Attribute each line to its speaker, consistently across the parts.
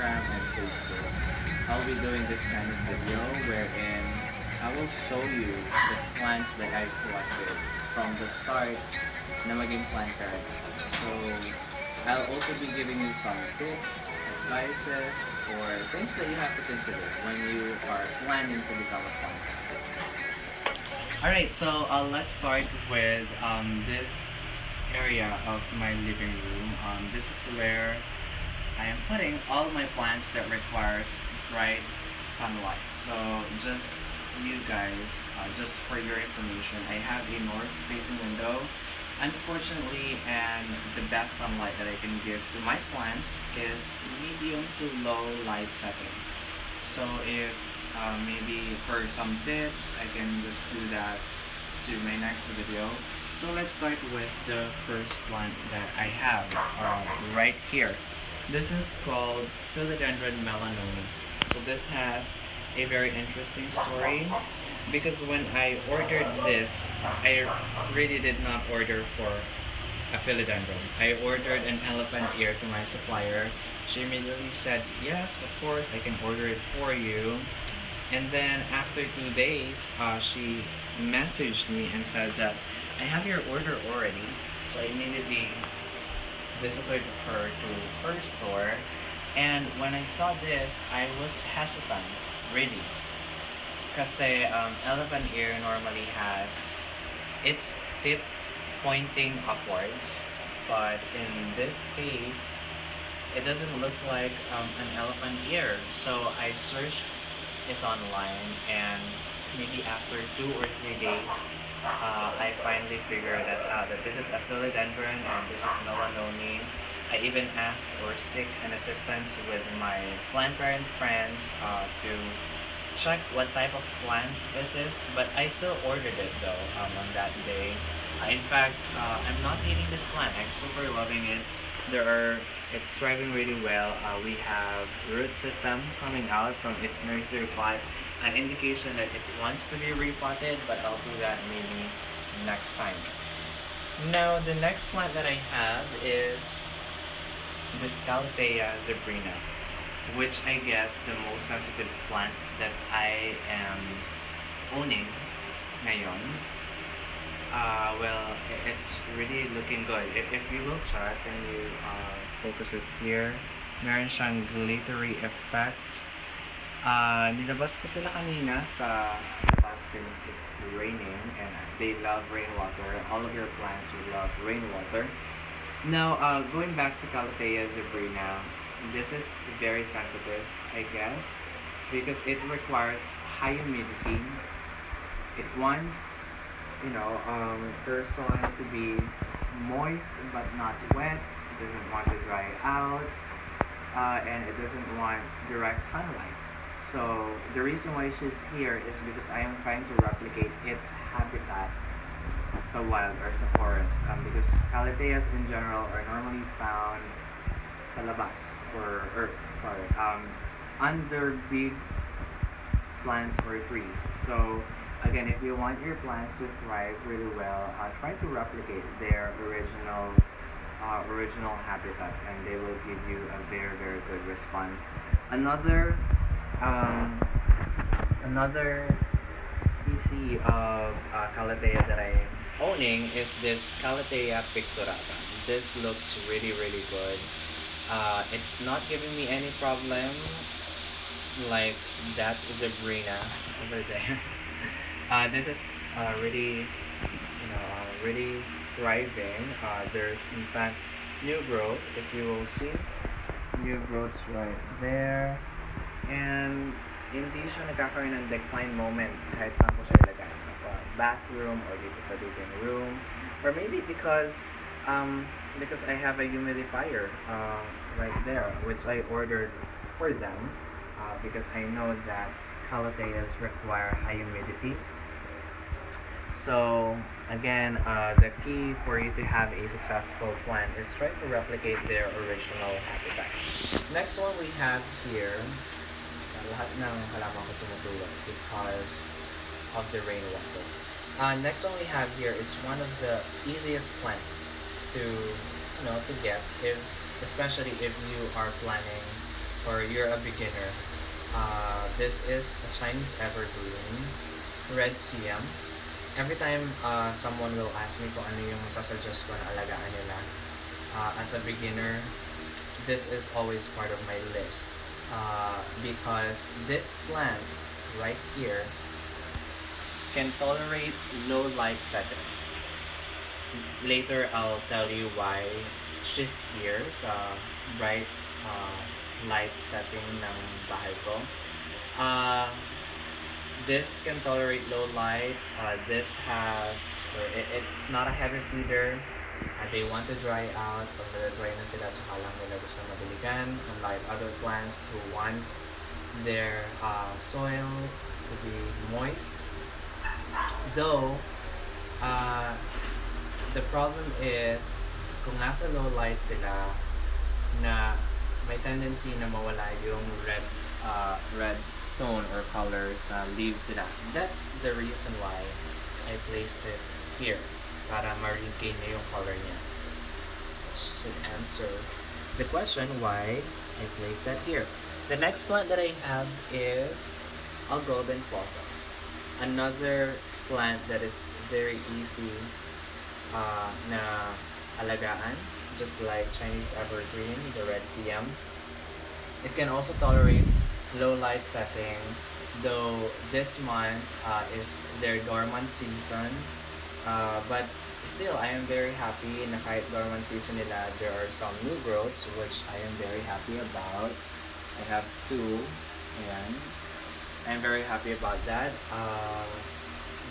Speaker 1: Instagram and Facebook, I'll be doing this kind of video wherein I will show you the plants that I collected from the start na maging plant parent. So, I'll also be giving you some tips, advices, or things that you have to consider when you are planning to become a plant parent. Alright, so let's start with this area of my living room. This is where I am putting all my plants that requires bright sunlight. So just you guys, just for your information, I have a north facing window. Unfortunately, and the best sunlight that I can give to my plants is medium to low light setting. So if maybe for some tips, I can just do that to my next video. So let's start with the first plant that I have right here. This is called Philodendron melanoma. So this has a very interesting story because when I ordered this, I really did not order for a philodendron. I ordered an elephant ear to my supplier. She immediately said, yes, of course, I can order it for you. And then after 2 days, she messaged me and said that I have your order already. So I immediately visited her to her store. And when I saw this, I was hesitant, really. Kasi elephant ear normally has its tip pointing upwards. But in this case, it doesn't look like an elephant ear. So I searched it online, and maybe after 2 or 3 days, I finally figured that this is a philodendron and this is melanoma. I even asked or seek an assistance with my plant parent friends to check what type of plant this is, but I still ordered it though on that day. In fact, I'm not hating this plant. I'm super loving it. It's thriving really well. We have root system coming out from its nursery pot, an indication that it wants to be repotted, but I'll do that maybe next time. Now, the next plant that I have is the Scalathea zebrina, which I guess the most sensitive plant that I am owning ngayon. Well, it's really looking good. If you look siya, can you focus it here? Meron siyang glittery effect. Nilabas ko sila kanina sa bus since it's raining and they love rainwater. All of your plants will love rainwater. Now, going back to Calathea zebrina, this is very sensitive, I guess, because it requires high humidity. It wants, person to be moist but not wet. It doesn't want to dry out, and it doesn't want direct sunlight. So the reason why she's here is because I am trying to replicate its habitat sa wild or sa forest. Because calatheas in general are normally found sa labas under big plants or trees. So again, if you want your plants to thrive really well, try to replicate their original habitat, and they will give you a very very good response. Another species of Calathea that I am owning is this Calathea picturata. This looks really really good. It's not giving me any problem like that zebrina over there. This is really thriving. There's in fact new growth, if you will see, new growths right there. And hindi siya nagkakaroon ng decline moment kahit saan ko siya ilagay. Bathroom or dito sa living room. Or maybe because I have a humidifier right there, which I ordered for them because I know that calatheas require high humidity. So again, the key for you to have a successful plant is try to replicate their original habitat. Next one we have here, lahat ng halaman ko tumutulog because of the rainwater. Next one we have here is one of the easiest plant to get, if especially if you are planning or you're a beginner, this is a Chinese evergreen, red CM. Every time someone will ask me kung ano yung masasuggest ko na alagaan nila, as a beginner, this is always part of my list. Because this plant right here can tolerate low light setting. Later, I'll tell you why she's here sa bright light setting ng bahay ko. This can tolerate low light. This has, it's not a heavy feeder. They want to dry out. Pag nag-dry na sila, tsaka lang nila gusto madiligan. Unlike other plants who wants their soil to be moist. Though, the problem is, kung nasa low light sila, na may tendency na mawala yung red tone or color sa leaves nila. That's the reason why I placed it here, para ma-regain niya yung color niya. That should answer the question why I placed that here. The next plant that I have is a golden pothos. Another plant that is very easy na alagaan, just like Chinese evergreen, the red CM. It can also tolerate low light setting, though this month is their dormant season. But still, I am very happy na kahit dormant season nila, there are some new growths which I am very happy about. I have two, and I'm very happy about that.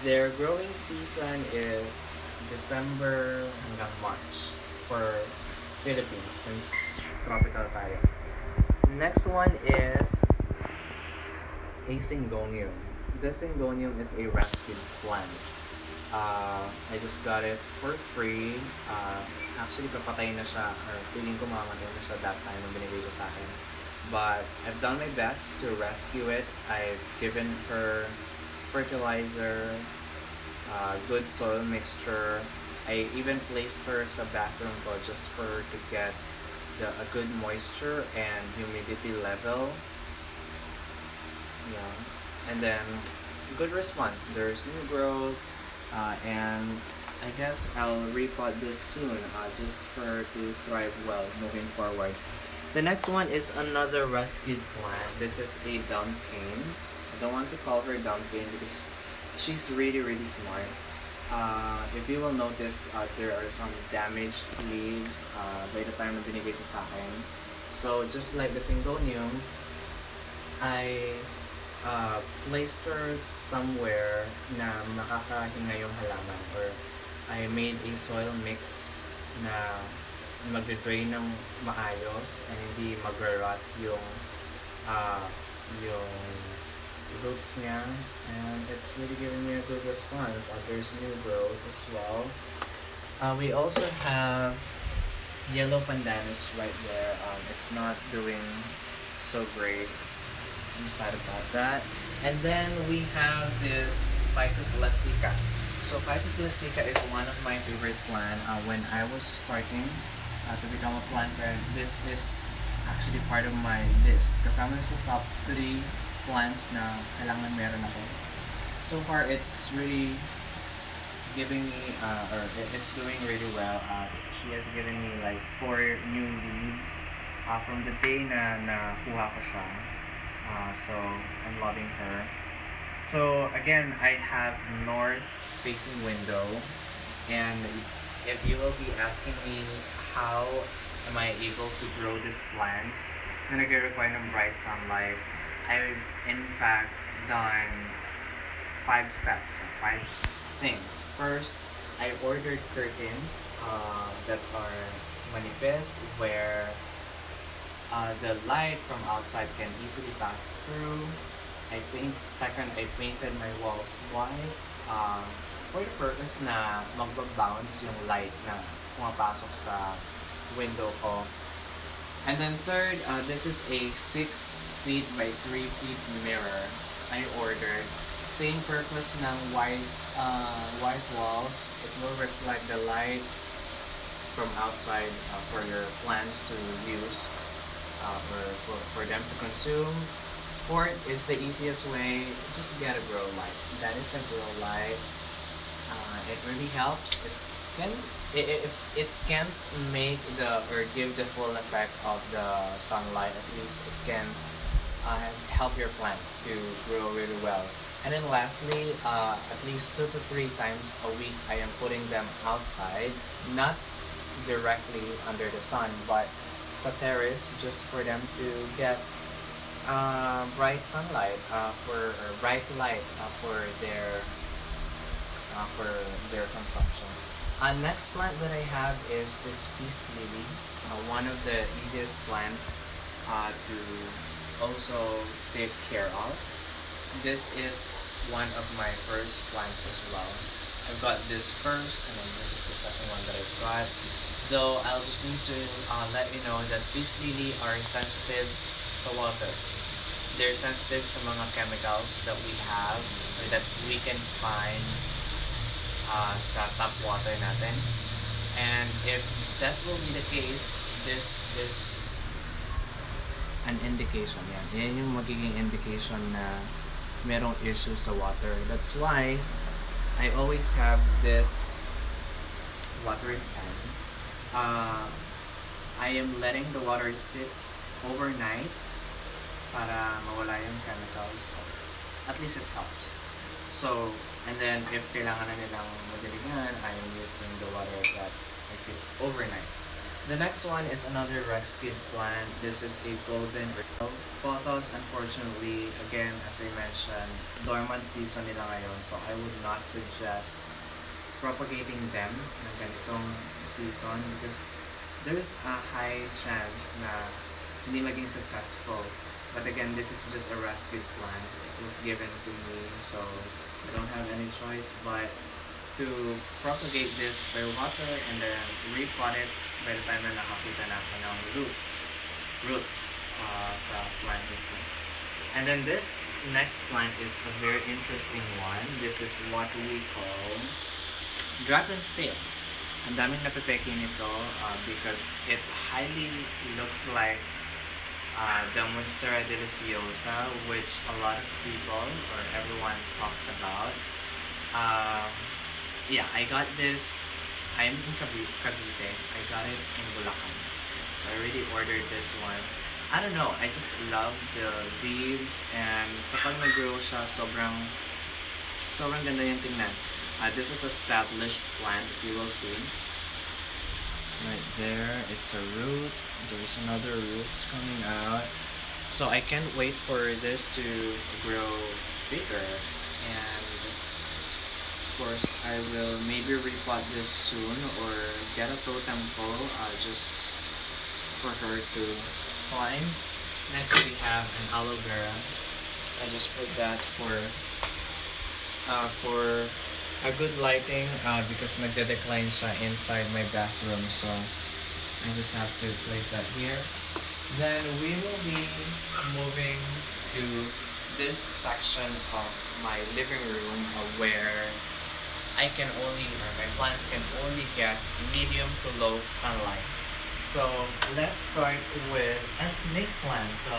Speaker 1: Their growing season is December hanggang March for Philippines, since tropical tayo. Next one is a Syngonium. This Syngonium is a rescued plant. I just got it for free. Actually, papatay na siya, or feeling ko mamamatay na siya that time nung binigay siya sa akin. But I've done my best to rescue it. I've given her fertilizer, good soil mixture. I even placed her sa bathroom ko just for her to get a good moisture and humidity level. Yeah, and then good response. There's new growth, and I guess I'll repot this soon, just for her to thrive well moving forward. The next one is another rescued plant. This is a dumpkin. I don't want to call her dumpkin because she's really smart. If you will notice, there are some damaged leaves by the time na binigay siya sa akin. So just like the Syngonium, I placed her somewhere na makakahinga yung halaman, or I made a soil mix na magde-drain ng maayos and hindi mag-rot yung roots niya, and it's really giving me a good response. There's new growth as well. We also have yellow pandanus right there. It's not doing so great. I'm sad about that. And then we have this Ficus elastica. So Ficus elastica is one of my favorite plant. When I was starting to become a planter, this is actually part of my list. Kasama sa top 3 plants na kailangan meron ako. So far, it's really giving me, it's doing really well. She has given me like 4 new leaves from the day na nakuha ko siya. So I'm loving her. So again, I have north-facing window, and if you will be asking me how am I able to grow these plants na nag-require ng bright sunlight, I've in fact done 5 steps, 5 things. First, I ordered curtains that are manifest, where the light from outside can easily pass through. Second, I painted my walls white for the purpose na magbabounce yung light na pumapasok sa window ko. And then third, this is a 6 feet by 3 feet mirror I ordered. Same purpose ng white walls. It will reflect the light from outside for your plants to use. for them to consume. Fourth is the easiest way. Just get a grow light. That is a grow light. It really helps. Can if it can't make the or give the full effect of the sunlight, at least it can help your plant to grow really well. And then lastly, at least 2 to 3 times a week, I am putting them outside, not directly under the sun, but sa terrace, just for them to get bright sunlight for or bright light for their consumption. Next plant that I have is this peace lily, one of the easiest plant to also take care of. This is one of my first plants as well. I've got this first, and then this is the second one that I've got. Though I'll just need to let you know that peace lily are sensitive sa water. They're sensitive sa mga chemicals that we have or that we can find sa tap water natin. And if that will be the case, this is an indication yan. Yan yung magiging indication na merong issue sa water. That's why I always have this watering can. I am letting the water sit overnight para mawala yung chemicals. At least it helps. So, and then if kailangan na nilang madiligan, I am using the water that I sit overnight. The next one is another rescued plant. This is a golden earl. Pothos, unfortunately, again, as I mentioned, dormant season nila ngayon. So I would not suggest propagating them ng ganitong season because there's a high chance na hindi maging successful. But again, this is just a rescued plant. It was given to me, so I don't have any choice but to propagate this by water and then repot it by the time na nakakita na ako ng roots sa plant mismo. And then this next plant is a very interesting one. This is what we call dragon's tail. Ang daming napipeki nito because it highly looks like the Monstera deliciosa, which a lot of people or everyone talks about. Yeah, I got this. I'm in Cavite. I got it in Bulacan. So I really ordered this one. I don't know, I just love the leaves and kapag nag-grow siya, sobrang ganda yung tingnan. This is established plant, if you will see. Right there, it's a root. There's another roots coming out. So I can't wait for this to grow bigger. And of course, I will maybe repot this soon or get a totem pole just for her to climb. Next we have an aloe vera. I just put that for a good lighting because nagde-decline siya inside my bathroom, so I just have to place that here. Then we will be moving to this section of my living room where I can only, or my plants can only get medium to low sunlight. So let's start with a snake plant. So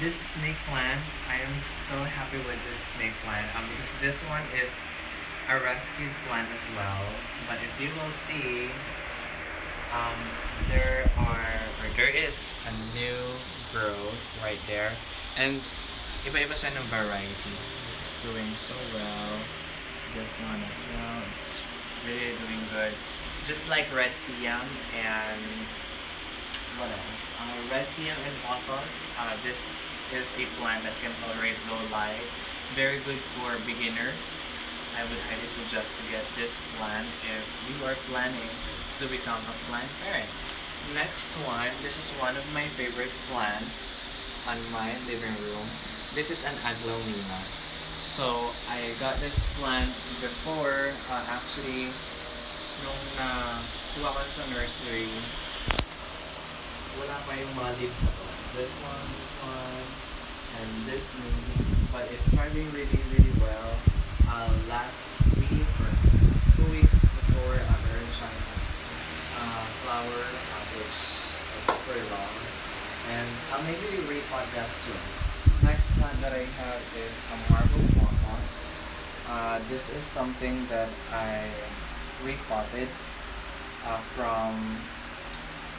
Speaker 1: this snake plant, I am so happy with this snake plant because this one is a rescued plant as well. But if you will see, there is a new growth right there, and iba-iba siya ng variety. This is doing so well. This one as well, it's really doing good. Just like red siam and what else? Red siam and pothos. This is a plant that can tolerate low light. Very good for beginners. I would highly suggest to get this plant if you are planning to become a plant parent. Next one, this is one of my favorite plants on my living room. This is an aglaonema. So I got this plant before, actually, nung kuha ko sa nursery, wala pa yung mga leaves na to. This one, and this maybe. But it's thriving really, really well. Last week or 2 weeks before, meron siyang flower, which is super long. and I'll maybe repot that soon. Next plant that I have is a marble moss. This is something that I repotted from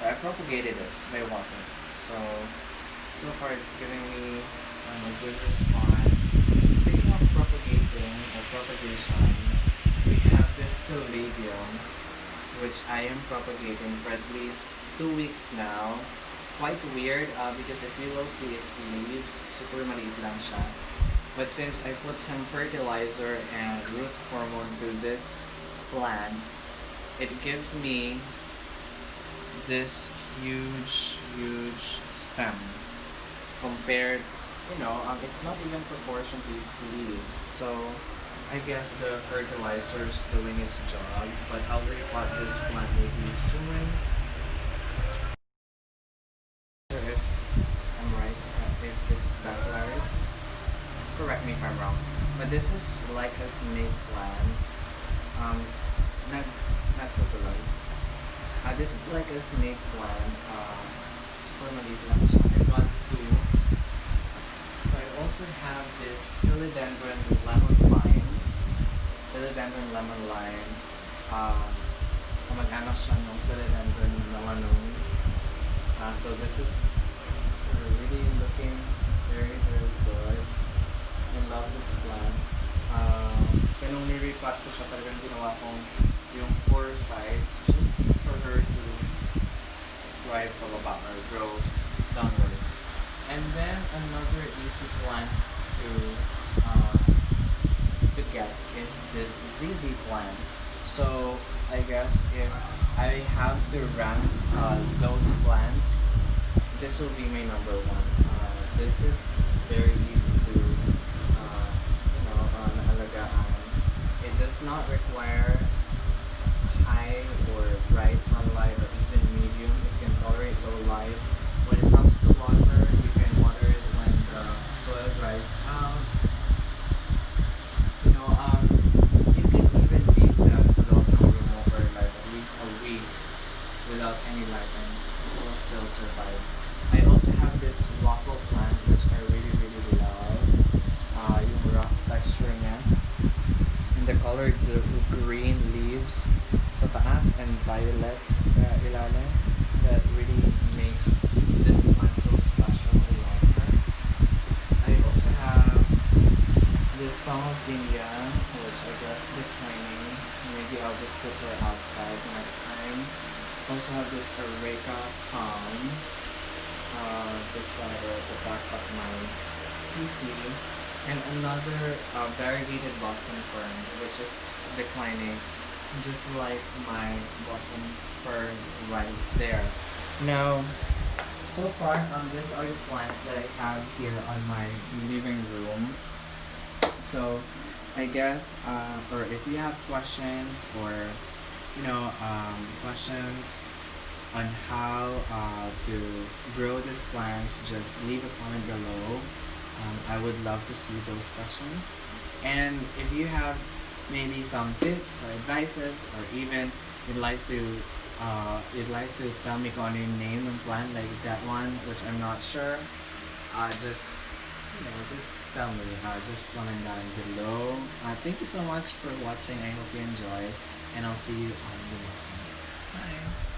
Speaker 1: I propagated this by water. So so far it's giving me a good response. Speaking of propagating or propagation, we have this caladium which I am propagating for at least 2 weeks now. Quite weird because if you will see its leaves, super maliit lang siya. But since I put some fertilizer and root hormone to this plant, it gives me this huge stem compared, it's not even proportion to its leaves. So I guess the fertilizer is doing its job, but I'll repot this plant maybe soon. Sure if I'm right, if this is Bacillus, correct me if I'm wrong. But this is like a snake plant. Um, not not tutuloy. This is like a snake plant. Super maliit lang siya. I got two. So I also have this philodendron lemon lime. Philodendron lemon lime. Kamag-anak siya ng philodendron melanum. So this is really looking very good. I love this plant. Kasi nung nirepot ko siya, talagang ginawa kong yung four sides just for her to thrive pababa or grow downwards. And then another easy plant uh, to get is this ZZ plant. So I guess if I have to rank those plants, this will be my number one. This is very easy to naalagaan. It does not require high or bright sunlight or even medium. It can tolerate low light. When it comes to water, you can water it when the soil dries out. You can even leave them so don't know remove for like at least a week without any light and it will still survive. I also have this waffle plant which I really love. Yung rough texture niya. And the colored green leaves sa taas and violet sa ilalim that really makes this plant so special. I love her. I also have this Songophilia, which I guess declining. Maybe I'll just put her outside next time. Also have this Areca palm beside or at the back of my PC. And another variegated blossom fern, which is declining, just like my blossom fern right there. Now, so far, these are the plants that I have here on my living room. So, I guess, or if you have questions or, questions on how to grow these plants, just leave a comment below. I would love to see those questions. And if you have maybe some tips or advices, or even you'd like to tell me kung ano yung name ng plant like that one, which I'm not sure, just tell me. Just comment down below. Thank you so much for watching. I hope you enjoy, and I'll see you on the next one. Bye.